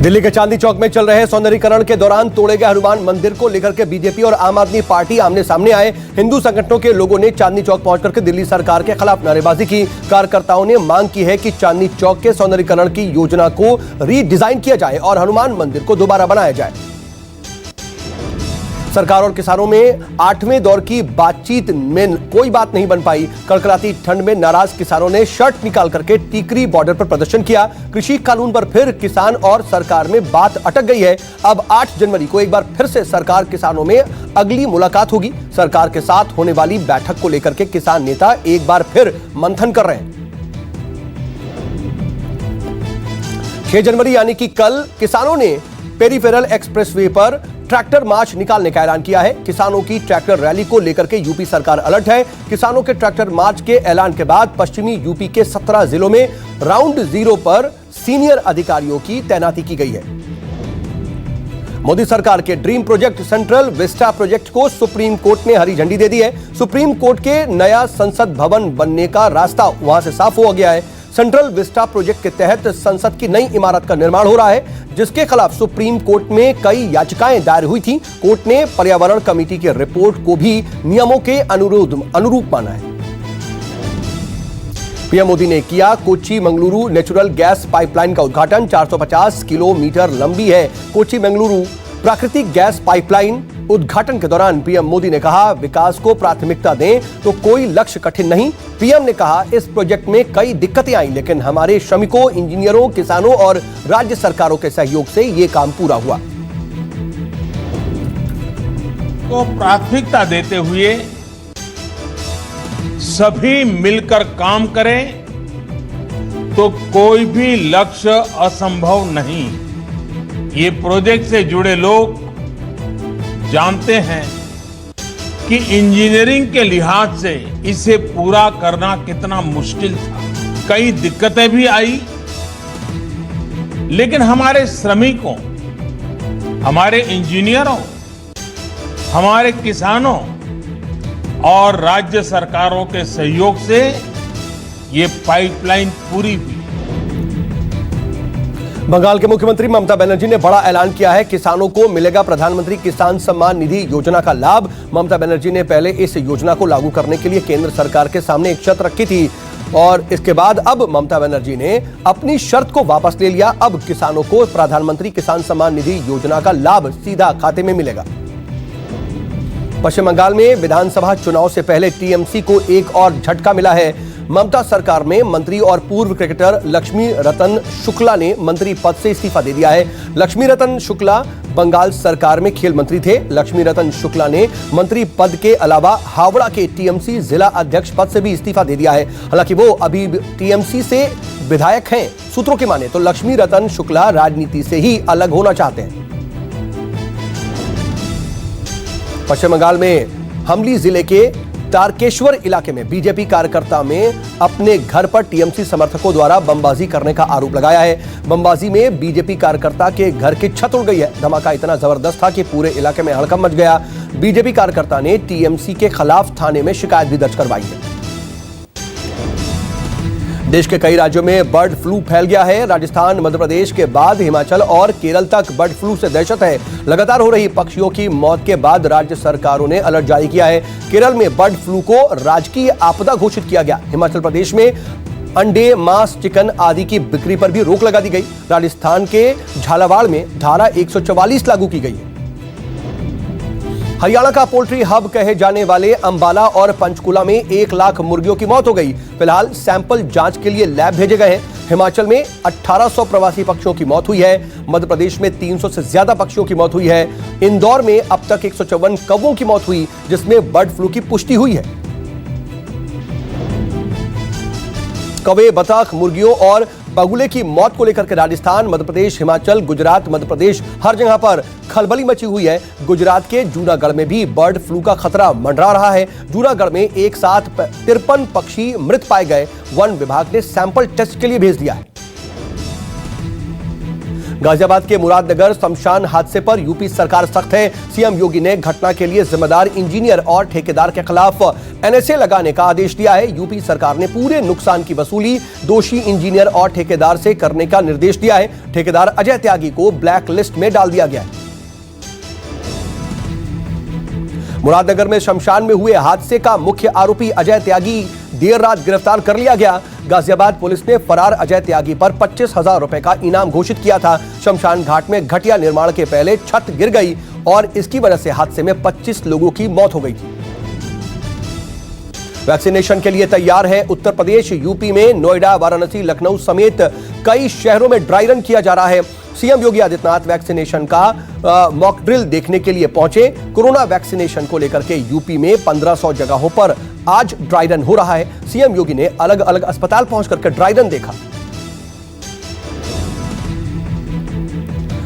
दिल्ली के चांदनी चौक में चल रहे सौंदर्यीकरण के दौरान तोड़े गए हनुमान मंदिर को लेकर के बीजेपी और आम आदमी पार्टी आमने सामने आए। हिंदू संगठनों के लोगों ने चांदनी चौक पहुंचकर के दिल्ली सरकार के खिलाफ नारेबाजी की। कार्यकर्ताओं ने मांग की है कि चांदनी चौक के सौंदर्यीकरण की योजना को रीडिजाइन किया जाए और हनुमान मंदिर को दोबारा बनाया जाए। सरकार और किसानों में 8वें दौर की बातचीत में कोई बात नहीं बन पाई। कड़कड़ाती ठंड में नाराज किसानों ने शर्ट निकाल करके टीकरी बॉर्डर पर प्रदर्शन किया। कृषि कानून पर फिर किसान और सरकार में बात अटक गई है। अब 8 जनवरी को एक बार फिर से सरकार किसानों में अगली मुलाकात होगी। सरकार के साथ होने वाली बैठक को लेकर के किसान नेता एक बार फिर मंथन कर रहे हैं। 6 जनवरी यानी कि कल किसानों ने पेरीफेरल एक्सप्रेसवे पर ट्रैक्टर मार्च निकालने का ऐलान किया है। किसानों की ट्रैक्टर रैली को लेकर के यूपी सरकार अलर्ट है। किसानों के ट्रैक्टर मार्च के ऐलान के बाद पश्चिमी यूपी के 17 जिलों में राउंड 0 पर सीनियर अधिकारियों की तैनाती की गई है। मोदी सरकार के dream project central Vista project को सुप्रीम कोर्ट ने हरी झंडी दे दी है। सुप्रीम कोर्ट के नया संसद भवन बनने का रास्ता वहां से साफ हो गया है। सेंट्रल विस्टा प्रोजेक्ट के तहत संसद की नई इमारत का निर्माण हो रहा है, जिसके खिलाफ सुप्रीम कोर्ट में कई याचिकाएं दायर हुई थी। कोर्ट ने पर्यावरण कमेटी की रिपोर्ट को भी नियमों के अनुरूप माना है। पीएम मोदी ने किया Kochi Mangaluru natural gas pipeline का उद्घाटन। 450 किलोमीटर लंबी है कोच्चि मंगलुरु प्राकृतिक गैस पाइपलाइन। उद्घाटन के दौरान पीएम मोदी ने कहा, विकास को प्राथमिकता दें तो कोई लक्ष्य कठिन नहीं। पीएम ने कहा, इस प्रोजेक्ट में कई दिक्कतें आई, लेकिन हमारे श्रमिकों, इंजीनियरों, किसानों और राज्य सरकारों के सहयोग से यह काम पूरा हुआ। को प्राथमिकता देते हुए सभी मिलकर काम करें तो कोई भी लक्ष्य असंभव नहीं। ये प्रोजेक्ट से जुड़े लोग जानते हैं कि इंजीनियरिंग के लिहाज से इसे पूरा करना कितना मुश्किल था। कई दिक्कतें भी आई, लेकिन हमारे श्रमिकों, हमारे इंजीनियरों, हमारे किसानों और राज्य सरकारों के सहयोग से ये पाइपलाइन पूरी हुई। बंगाल के मुख्यमंत्री ममता बनर्जी ने बड़ा ऐलान किया है। किसानों को मिलेगा प्रधानमंत्री किसान सम्मान निधि योजना का लाभ। ममता बनर्जी ने पहले इस योजना को लागू करने के लिए केंद्र सरकार के सामने एक शर्त रखी थी और इसके बाद अब ममता बनर्जी ने अपनी शर्त को वापस ले लिया। अब किसानों को प्रधानमंत्री किसान सम्मान निधि योजना का लाभ सीधा खाते में मिलेगा। पश्चिम बंगाल में विधानसभा चुनाव से पहले टीएमसी को एक और झटका मिला है। ममता सरकार में मंत्री और पूर्व क्रिकेटर लक्ष्मी रतन शुक्ला ने मंत्री पद से इस्तीफा दे दिया है। लक्ष्मी रतन शुक्ला बंगाल सरकार में खेल मंत्री थे। लक्ष्मी रतन शुक्ला ने मंत्री पद के अलावा हावड़ा के टीएमसी जिला अध्यक्ष पद से भी इस्तीफा दे दिया है। हालांकि वो अभी टीएमसी से विधायक हैं। सूत्रों की माने तो लक्ष्मी रतन शुक्ला राजनीति से ही अलग होना चाहते हैं। पश्चिम बंगाल में हमली जिले के तारकेश्वर इलाके में बीजेपी कार्यकर्ता में अपने घर पर टीएमसी समर्थकों द्वारा बमबाजी करने का आरोप लगाया है। बमबाजी में बीजेपी कार्यकर्ता के घर की छत उड़ गई है। धमाका इतना जबरदस्त था कि पूरे इलाके में हड़कंप मच गया। बीजेपी कार्यकर्ता ने टीएमसी के खिलाफ थाने में शिकायत भी दर्ज करवाई है। देश के कई राज्यों में बर्ड फ्लू फैल गया है। राजस्थान, मध्य प्रदेश के बाद हिमाचल और केरल तक बर्ड फ्लू से दहशत है। लगातार हो रही पक्षियों की मौत के बाद राज्य सरकारों ने अलर्ट जारी किया है। केरल में बर्ड फ्लू को राजकीय आपदा घोषित किया गया। हिमाचल प्रदेश में अंडे, मांस, चिकन आदि की बिक्री पर भी रोक लगा दी गई। राजस्थान के झालावाड़ में धारा 144 लागू की गई है। हरियाणा का पोल्ट्री हब कहे जाने वाले अंबाला और पंचकुला में 1 लाख मुर्गियों की मौत हो गई। फिलहाल सैंपल जांच के लिए लैब भेजे गए हैं। हिमाचल में 1800 प्रवासी पक्षियों की मौत हुई है। मध्य प्रदेश में 300 से ज्यादा पक्षियों की मौत हुई है। इंदौर में अब तक 154 कौवों की मौत हुई, जिसमें बर्ड फ्लू की पुष्टि हुई है। कौवे, बतख, मुर्गियों और बगुले की मौत को लेकर के राजस्थान, मध्य प्रदेश, हिमाचल, गुजरात, मध्य प्रदेश हर जगह पर खलबली मची हुई है। गुजरात के जूनागढ़ में भी बर्ड फ्लू का खतरा मंडरा रहा है। जूनागढ़ में एक साथ 53 पक्षी मृत पाए गए। वन विभाग ने सैंपल टेस्ट के लिए भेज दिया है। गाजियाबाद के मुरादनगर शमशान हादसे पर यूपी सरकार सख्त है। सीएम योगी ने घटना के लिए जिम्मेदार इंजीनियर और ठेकेदार के खिलाफ एनएसए लगाने का आदेश दिया है। यूपी सरकार ने पूरे नुकसान की वसूली दोषी इंजीनियर और ठेकेदार से करने का निर्देश दिया है। ठेकेदार अजय त्यागी को ब्लैक लिस्ट में डाल दिया गया है। मुरादनगर में शमशान में हुए हादसे का मुख्य आरोपी अजय त्यागी देर रात गिरफ्तार कर लिया गया। गाजियाबाद पुलिस ने फरार अजय त्यागी पर 25,000 रुपए का इनाम घोषित किया था। शमशान घाट में घटिया निर्माण के पहले छत गिर गई और इसकी वजह से हादसे में 25 लोगों की मौत हो गई थी। वैक्सीनेशन के लिए तैयार है उत्तर प्रदेश। यूपी में नोएडा, वाराणसी, लखनऊ समेत कई शहरों में ड्राई रन किया जा रहा है। सीएम योगी आदित्यनाथ वैक्सीनेशन का मॉक ड्रिल देखने के लिए पहुंचे। कोरोना वैक्सीनेशन को लेकर के यूपी में 1500 जगहों पर आज ड्राई रन हो रहा है। सीएम योगी ने अलग अलग अस्पताल पहुंच करके ड्राई रन देखा।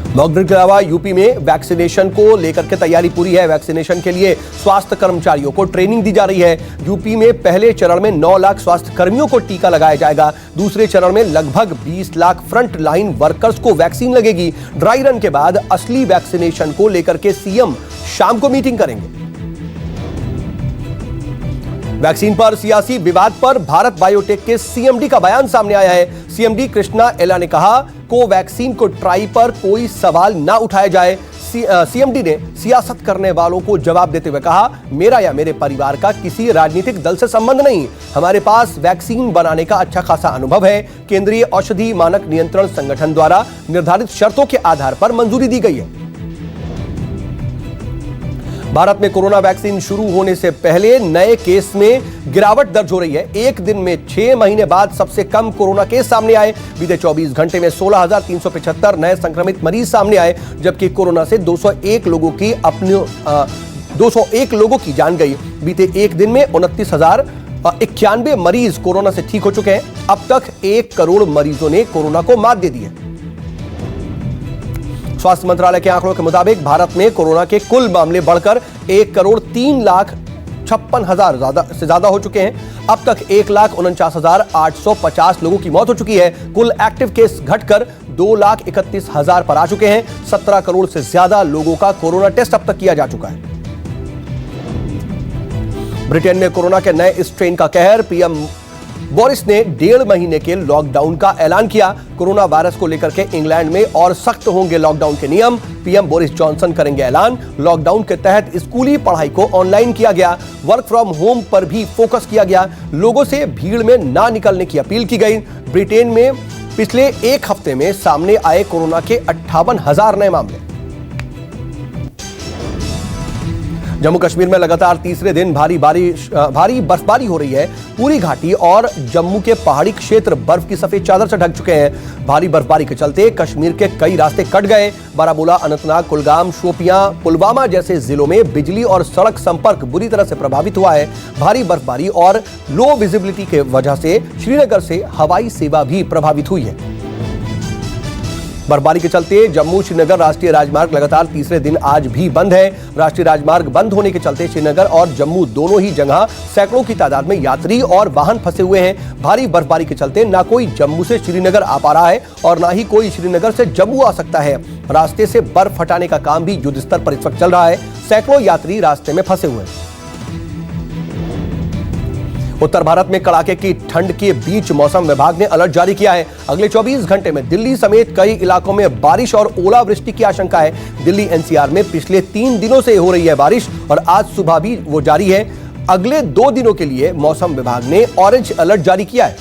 मॉक ड्रिल के अलावा यूपी में वैक्सीनेशन को लेकर के तैयारी पूरी है। वैक्सीनेशन के लिए स्वास्थ्य कर्मचारियों को ट्रेनिंग दी जा रही है। यूपी में पहले चरण में 9 लाख स्वास्थ्य कर्मियों को टीका लगाया जाएगा। दूसरे चरण में लगभग 20 लाख फ्रंट लाइन वर्कर्स को वैक्सीन लगेगी। ड्राई रन के बाद असली वैक्सीनेशन को लेकर के सीएम शाम को मीटिंग करेंगे। वैक्सीन पर सियासी विवाद पर भारत बायोटेक के सीएमडी का बयान सामने आया है। सीएमडी कृष्णा एला ने कहा कोवैक्सीन को ट्राई पर कोई सवाल ना उठाया जाए। सीएमडी ने सियासत करने वालों को जवाब देते हुए कहा, मेरा या मेरे परिवार का किसी राजनीतिक दल से संबंध नहीं। हमारे पास वैक्सीन बनाने का अच्छा खासा अनुभव है। केंद्रीय औषधि मानक नियंत्रण संगठन द्वारा निर्धारित शर्तों के आधार पर मंजूरी दी गई है। भारत में कोरोना वैक्सीन शुरू होने से पहले नए केस में गिरावट दर्ज हो रही है। एक दिन में 6 महीने बाद सबसे कम कोरोना केस सामने आए। बीते 24 घंटे में 16,375 नए संक्रमित मरीज सामने आए, जबकि कोरोना से 201 लोगों की जान गई। बीते एक दिन में 29,091 मरीज कोरोना से ठीक हो चुके हैं। अब तक 1 करोड़ मरीजों ने कोरोना को मात दे दी है। स्वास्थ्य मंत्रालय के आंकड़ों के मुताबिक भारत में कोरोना के कुल मामले बढ़कर 1,03,56,000 से ज्यादा हो चुके हैं। अब तक 1,49,850 लोगों की मौत हो चुकी है। कुल एक्टिव केस घटकर 2,31,000 पर आ चुके हैं। 17 करोड़ से ज्यादा लोगों का कोरोना टेस्ट अब तक किया जा चुका है। ब्रिटेन में कोरोना के नए स्ट्रेन का कहर। पीएम बोरिस ने 1.5 महीने के लॉकडाउन का ऐलान किया। कोरोना वायरस को लेकर के इंग्लैंड में और सख्त होंगे लॉकडाउन के नियम। पीएम बोरिस जॉनसन करेंगे ऐलान। लॉकडाउन के तहत स्कूली पढ़ाई को ऑनलाइन किया गया। वर्क फ्रॉम होम पर भी फोकस किया गया। लोगों से भीड़ में ना निकलने की अपील की गई। ब्रिटेन में पिछले एक हफ्ते में सामने आए कोरोना के 58,000 नए मामले। जम्मू कश्मीर में लगातार तीसरे दिन भारी बर्फबारी हो रही है। पूरी घाटी और जम्मू के पहाड़ी क्षेत्र बर्फ की सफेद चादर से ढक चुके हैं। भारी बर्फबारी के चलते कश्मीर के कई रास्ते कट गए। बारामूला, अनंतनाग, कुलगाम, शोपियां, पुलवामा जैसे जिलों में बिजली और सड़क संपर्क बुरी तरह से प्रभावित हुआ है। भारी बर्फबारी और लो विजिबिलिटी के वजह से श्रीनगर से हवाई सेवा भी प्रभावित हुई है। बर्फबारी के चलते जम्मू श्रीनगर राष्ट्रीय राजमार्ग लगातार तीसरे दिन आज भी बंद है। राष्ट्रीय राजमार्ग बंद होने के चलते श्रीनगर और जम्मू दोनों ही जगह सैकड़ों की तादाद में यात्री और वाहन फंसे हुए हैं। भारी बर्फबारी के चलते ना कोई जम्मू से श्रीनगर आ पा रहा है और ना ही कोई श्रीनगर से जम्मू आ सकता है। रास्ते से बर्फ हटाने का काम भी युद्ध स्तर पर इस वक्त चल रहा है। सैकड़ों यात्री रास्ते में फंसे हुए हैं। उत्तर भारत में कड़ाके की ठंड के बीच मौसम विभाग ने अलर्ट जारी किया है। अगले 24 घंटे में दिल्ली समेत कई इलाकों में बारिश और ओलावृष्टि की आशंका है। दिल्ली एनसीआर में पिछले 3 दिनों से हो रही है बारिश और आज सुबह भी वो जारी है। अगले 2 दिनों के लिए मौसम विभाग ने ऑरेंज अलर्ट जारी किया है।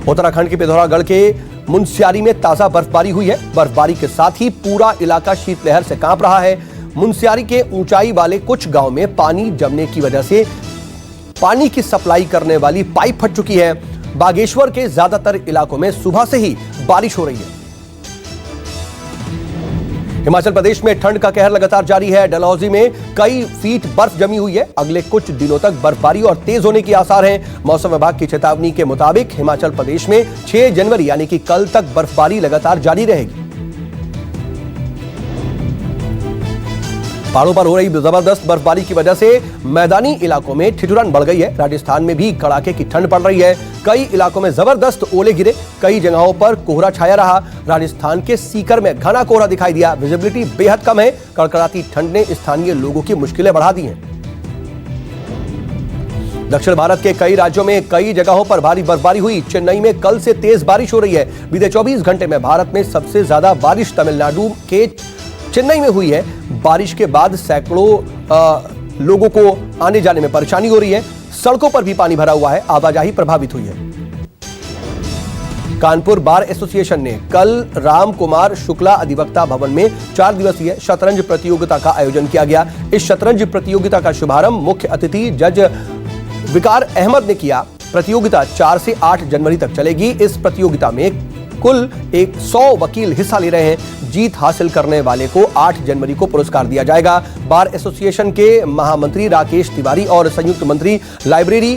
उत्तराखंड के पिथौरागढ़ के मुनस्यारी में ताजा बर्फबारी हुई है। बर्फबारी के साथ ही पूरा इलाका शीतलहर से कांप रहा है। मुनस्यारी के ऊंचाई वाले कुछ गांव में पानी जमने की वजह से पानी की सप्लाई करने वाली पाइप फट चुकी है। बागेश्वर के ज्यादातर इलाकों में सुबह से ही बारिश हो रही है। हिमाचल प्रदेश में ठंड का कहर लगातार जारी है। डलहौजी में कई फीट बर्फ जमी हुई है। अगले कुछ दिनों तक बर्फबारी और तेज होने के आसार हैं। मौसम विभाग की चेतावनी के मुताबिक हिमाचल प्रदेश में 6 जनवरी यानी कि कल तक बर्फबारी लगातार जारी रहेगी। पहाड़ों पर हो रही जबरदस्त बर्फबारी की वजह से मैदानी इलाकों में ठिठुरन बढ़ गई है। राजस्थान में भी कड़ाके की ठंड पड़ रही है। कई इलाकों में जबरदस्त ओले गिरे, कई जगहों पर कोहरा छाया रहा। राजस्थान के सीकर में घना कोहरा दिखाई दिया। विजिबिलिटी बेहद कम है। कड़कड़ाती ठंड ने स्थानीय लोगों की मुश्किलें बढ़ा दी हैं। दक्षिण भारत के कई राज्यों में कई जगहों पर भारी बर्फबारी हुई। चेन्नई में कल से तेज बारिश हो रही है। बीते 24 घंटे में भारत में सबसे ज्यादा बारिश तमिलनाडु के चेन्नई में हुई है। बारिश के बाद सैकड़ों लोगों को आने जाने में परेशानी हो रही है। सड़कों पर भी पानी भरा हुआ है। आवाजाही प्रभावित हुई है। कानपुर बार एसोसिएशन ने कल राम कुमार शुक्ला अधिवक्ता भवन में 4 दिवसीय शतरंज प्रतियोगिता का आयोजन किया गया। इस शतरंज प्रतियोगिता का शुभारंभ मुख्य अतिथि जज विकार अहमद ने किया। प्रतियोगिता 4 से 8 जनवरी तक चलेगी। इस प्रतियोगिता में कुल 100 वकील हिस्सा ले रहे हैं। जीत हासिल करने वाले को 8 जनवरी को पुरस्कार दिया जाएगा। बार एसोसिएशन के महामंत्री राकेश तिवारी और संयुक्त मंत्री लाइब्रेरी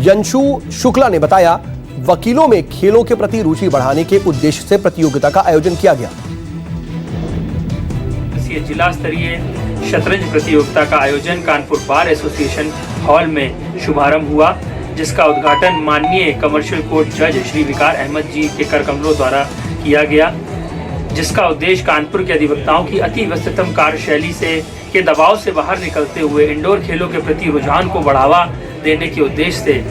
यंशु शुक्ला ने बताया, वकीलों में खेलों के प्रति रुचि बढ़ाने के उद्देश्य से प्रतियोगिता का आयोजन किया गया। जिला स्तरीय शतरंज प्रतियोगिता का आयोजन कानपुर बार एसोसिएशन हॉल में शुभारंभ हुआ, जिसका उद्घाटन माननीय कमर्शियल कोर्ट जज श्री विकार अहमद जी के कर कमलों द्वारा किया गया, जिसका उद्देश्य कानपुर के अधिवक्ताओं की अति व्यस्ततम कार्यशैली के दबाव से बाहर निकलते हुए इंडोर खेलों के प्रति रुझान को बढ़ावा देने के उद्देश्य से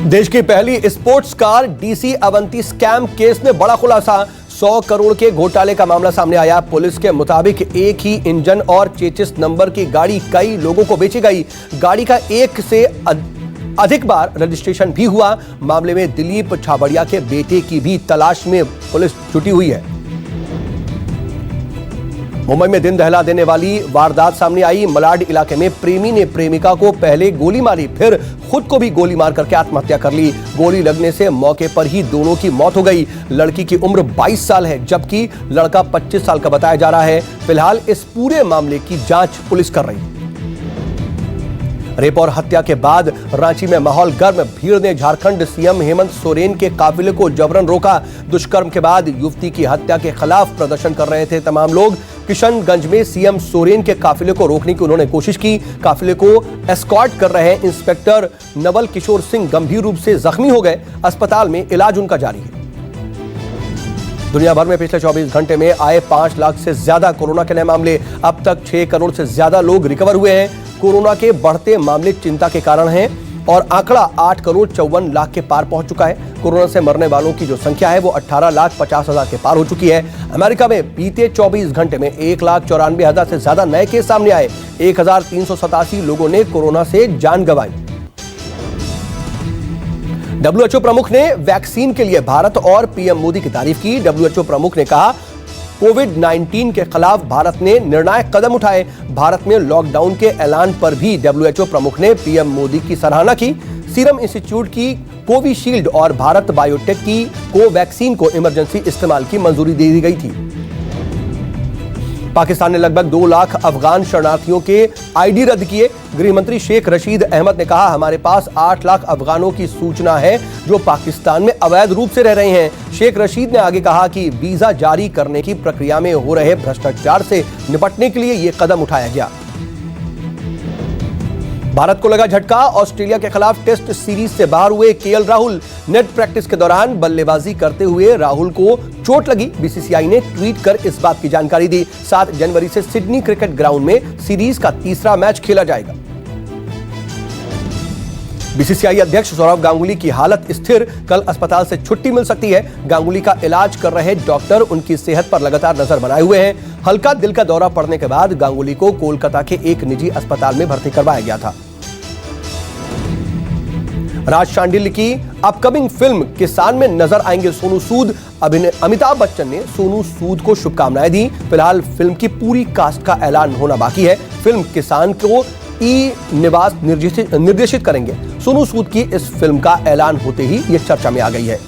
देश की पहली sports car DC Avanti scam case में बड़ा खुलासा। 100 करोड़ के घोटाले का मामला सामने आया। पुलिस के मुताबिक एक ही इंजन और चेचिस नंबर की गाड़ी कई लोगों को बेची गई। गाड़ी का एक से अधिक बार रजिस्ट्रेशन भी हुआ। मामले में दिलीप छाबड़िया के बेटे की भी तलाश में पुलिस जुटी हुई है। मुंबई में दिन दहला देने वाली वारदात सामने आई। मलाड इलाके में प्रेमी ने प्रेमिका को पहले गोली मारी, फिर खुद को भी गोली मार करके आत्महत्या कर ली। गोली लगने से मौके पर ही दोनों की मौत हो गई। लड़की की उम्र 22 साल है, जबकि लड़का 25 साल का बताया जा रहा है। फिलहाल इस पूरे मामले की जांच पुलिस कर रही है। रेप और हत्या के बाद रांची में माहौल गर्म। भीड़ ने झारखंड सीएम हेमंत सोरेन के काफिले को जबरन रोका। दुष्कर्म के बाद युवती की हत्या के खिलाफ प्रदर्शन कर रहे थे तमाम लोग। किशनगंज में सीएम सोरेन के काफिले को रोकने की उन्होंने कोशिश की। काफिले को एस्कॉर्ट कर रहे इंस्पेक्टर नवल किशोर सिंह गंभीर रूप से जख्मी हो गए। अस्पताल में इलाज उनका जारी है। दुनिया भर में पिछले 24 घंटे में आए 5 लाख से ज्यादा कोरोना के नए मामले। अब तक 6 करोड़ से ज्यादा लोग रिकवर हुए हैं। कोरोना के बढ़ते मामले चिंता के कारण हैं और आंकड़ा 8 करोड़ 54 लाख के पार पहुंच चुका है। कोरोना से मरने वालों की जो संख्या है वो 18,50,000 के पार हो चुकी है। अमेरिका में बीते 24 घंटे में 1,94,000 से ज्यादा नए केस सामने आए। 1,387 लोगों ने कोरोना से जान गंवाई। डब्ल्यूएचओ प्रमुख ने वैक्सीन के लिए भारत और पीएम मोदी की तारीफ की। डब्ल्यूएचओ प्रमुख ने कहा, कोविड-19 के खिलाफ भारत ने निर्णायक कदम उठाए। भारत में लॉकडाउन के ऐलान पर भी डब्ल्यूएचओ प्रमुख ने पीएम मोदी की सराहना की। सीरम इंस्टीट्यूट की कोविशील्ड और भारत बायोटेक की कोवैक्सीन को इमरजेंसी इस्तेमाल की मंजूरी दे दी गई थी। पाकिस्तान ने लगभग 2 लाख अफगान शरणार्थियों के आईडी रद्द किए। गृह मंत्री शेख रशीद अहमद ने कहा, हमारे पास 8 लाख अफगानों की सूचना है जो पाकिस्तान में अवैध रूप से रह रहे हैं। शेख रशीद ने आगे कहा कि वीजा जारी करने की प्रक्रिया में हो रहे भ्रष्टाचार से निपटने के लिए यह कदम उठाया गया। भारत को लगा झटका। ऑस्ट्रेलिया के खिलाफ टेस्ट सीरीज से बाहर हुए केएल राहुल। नेट प्रैक्टिस के दौरान बल्लेबाजी करते हुए राहुल को चोट लगी। बीसीसीआई ने ट्वीट कर इस बात की जानकारी दी। 7 जनवरी से सिडनी क्रिकेट ग्राउंड में सीरीज का तीसरा मैच खेला जाएगा। बीसीसीआई अध्यक्ष सौरव गांगुली की हालत स्थिर। कल अस्पताल से छुट्टी मिल सकती है। गांगुली का इलाज कर रहे डॉक्टर उनकी सेहत पर लगातार नजर बनाए हुए हैं। हल्का दिल का दौरा पड़ने के बाद गांगुली को कोलकाता के एक निजी अस्पताल में भर्ती करवाया गया था। राज शांडिल्य की अपकमिंग फिल्म किसान में नजर आएंगे सोनू सूद। अमिताभ बच्चन ने सोनू सूद को शुभकामनाएं दी। फिलहाल फिल्म की पूरी कास्ट का ऐलान होना बाकी है। फिल्म किसान को निवास निर्देशित करेंगे। सोनू सूद की इस फिल्म का ऐलान होते ही यह चर्चा में आ गई है।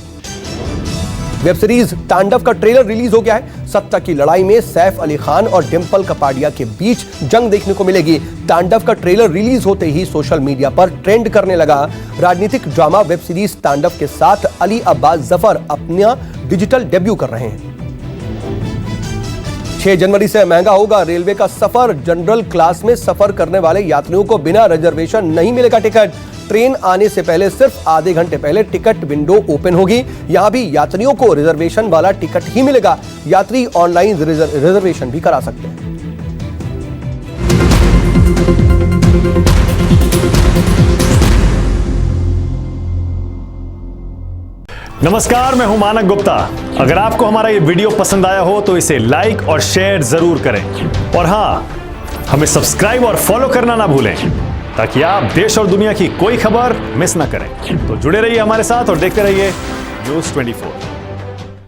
वेब सीरीज तांडव का ट्रेलर रिलीज हो गया है। सत्ता की लड़ाई में सैफ अली खान और डिंपल कपाडिया के बीच जंग देखने को मिलेगी। तांडव का ट्रेलर रिलीज होते ही सोशल मीडिया पर ट्रेंड करने लगा। राजनीतिक ड्रामा वेब सीरीज तांडव के साथ अली अब्बास जफर अपना डिजिटल डेब्यू कर रहे हैं। 6 जनवरी से महंगा होगा रेलवे का सफर। जनरल क्लास में सफर करने वाले यात्रियों को बिना रिजर्वेशन नहीं मिलेगा टिकट। ट्रेन आने से पहले सिर्फ आधे घंटे पहले टिकट विंडो ओपन होगी। यहां भी यात्रियों को रिजर्वेशन वाला टिकट ही मिलेगा। यात्री ऑनलाइन रिजर्वेशन भी करा सकते हैं। नमस्कार, मैं हूं मानक गुप्ता। अगर आपको हमारा ये वीडियो पसंद आया हो तो इसे लाइक और शेयर जरूर करें और हां, हमें सब्सक्राइब और फॉलो करना ना भूलें ताकि आप देश और दुनिया की कोई खबर मिस ना करें। तो जुड़े रहिए हमारे साथ और देखते रहिए News 24।